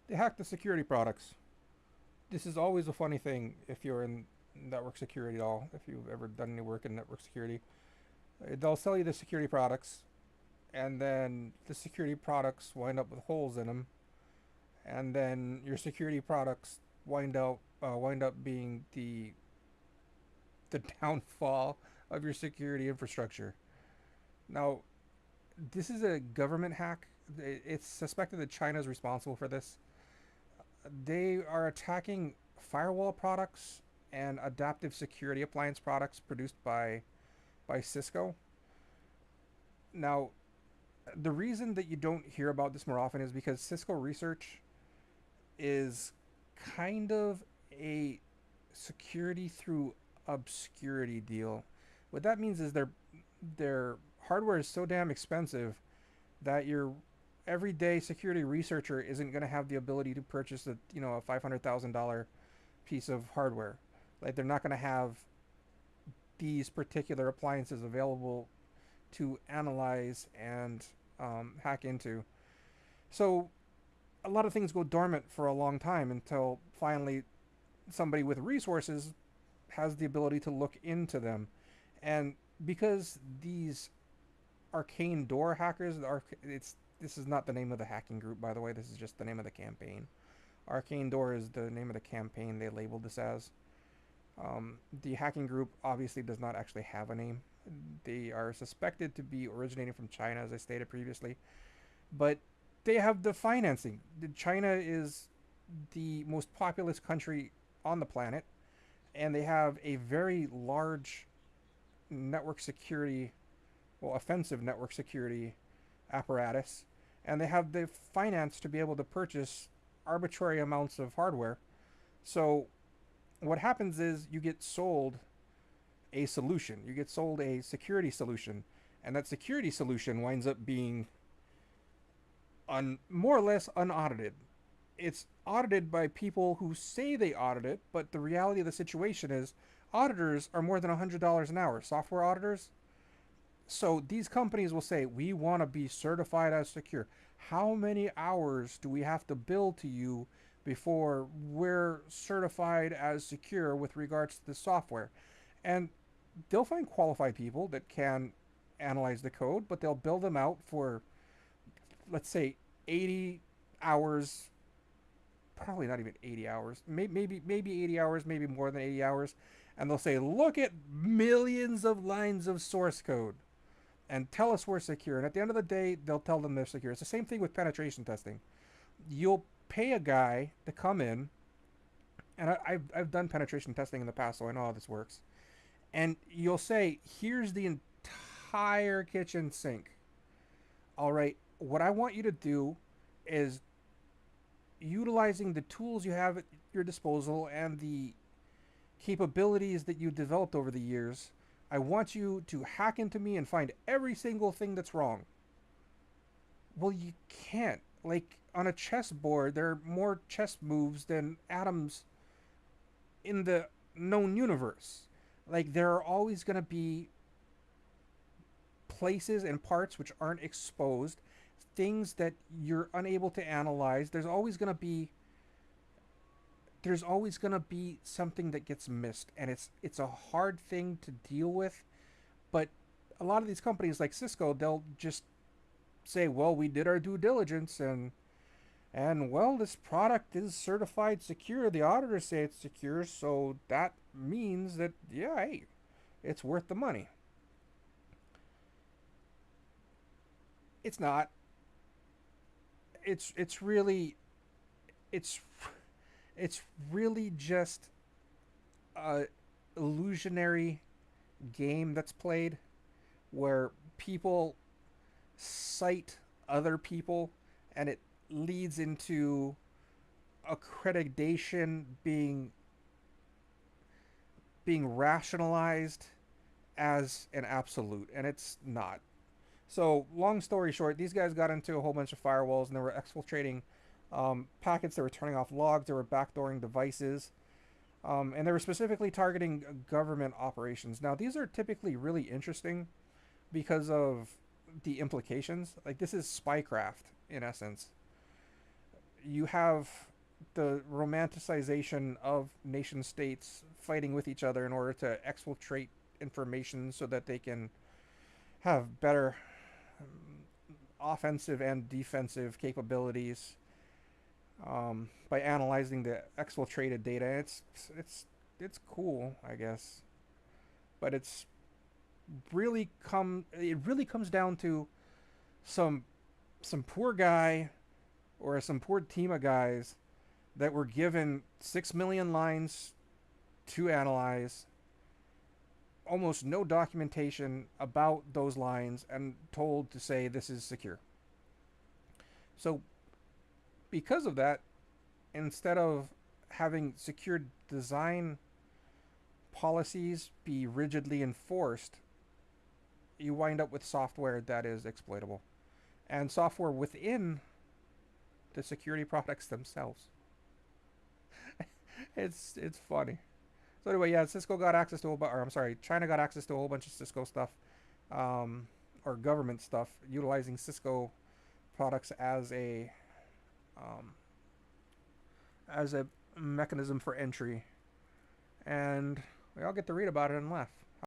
They hack the security products. This is always a funny thing if you're in network security at all, if you've ever done any work in network security. They'll sell you the security products, and then the security products wind up with holes in them, and then your security products wind up being the downfall of your security infrastructure. Now, this is a government hack. It's suspected that China is responsible for this. They are attacking firewall products and adaptive security appliance products produced by Cisco. Now, the reason that you don't hear about this more often is because Cisco research is kind of a security through obscurity deal. What that means is their hardware is so damn expensive that your everyday security researcher isn't going to have the ability to purchase a $500,000 piece of hardware. Like they're not going to have these particular appliances available to analyze and hack into. So a lot of things go dormant for a long time until finally somebody with resources has the ability to look into them. And because these ArcaneDoor hackers, it's this is not the name of the hacking group, by the way. This is just the name of the campaign. ArcaneDoor is the name of the campaign they labeled this as. The hacking group obviously does not actually have a name. They are suspected to be originating from China, as I stated previously, but they have the financing. China is the most populous country on the planet, and they have a very large network security, well, offensive network security apparatus, and they have the finance to be able to purchase arbitrary amounts of hardware. So what happens is you get sold a solution, you get sold a security solution, and that security solution winds up being more or less unaudited. It's audited by people who say they audit it, but the reality of the situation is auditors are more than $100 an hour, software auditors. So these companies will say, we want to be certified as secure. How many hours do we have to bill to you before we're certified as secure with regards to the software? And they'll find qualified people that can analyze the code, but they'll bill them out for, let's say, 80 hours, probably not even 80 hours, maybe 80 hours, maybe more than 80 hours, and they'll say, look at millions of lines of source code and tell us we're secure. And at the end of the day, they'll tell them they're secure. It's the same thing with penetration testing. You'll pay a guy to come in, and I've done penetration testing in the past, so I know how this works. And you'll say, here's the entire kitchen sink. All right, what I want you to do is utilizing the tools you have at your disposal and the capabilities that you developed over the years. I want you to hack into me and find every single thing that's wrong. Well, you can't. Like on a chessboard, there are more chess moves than atoms in the known universe. Like there are always going to be places and parts which aren't exposed, things that you're unable to analyze. There's always going to be something that gets missed, and it's a hard thing to deal with. But a lot of these companies like Cisco, they'll just say, well, we did our due diligence, and well, this product is certified secure. The auditors say it's secure, so that means that, yeah, hey, it's worth the money. It's not. It's really it's it's really just a illusionary game that's played where people cite other people, and it leads into accreditation being rationalized as an absolute, and it's not. So, long story short, these guys got into a whole bunch of firewalls, and they were exfiltrating packets. They were turning off logs. They were backdooring devices, and they were specifically targeting government operations. Now, these are typically really interesting because of the implications. Like, this is spycraft in essence. you have the romanticization of nation states fighting with each other in order to exfiltrate information so that they can have better offensive and defensive capabilities by analyzing the exfiltrated data. It's cool, I guess, but it really comes down to some some poor guy or some poor team of guys that were given 6 million lines to analyze, almost no documentation about those lines, and told to say this is secure. So, because of that, instead of having secure design policies be rigidly enforced, you wind up with software that is exploitable and software within the security products themselves. It's funny. So anyway, yeah, Cisco got access to a or I'm sorry, China got access to a whole bunch of Cisco stuff, or government stuff, utilizing Cisco products um, as a mechanism for entry, and we all get to read about it and laugh.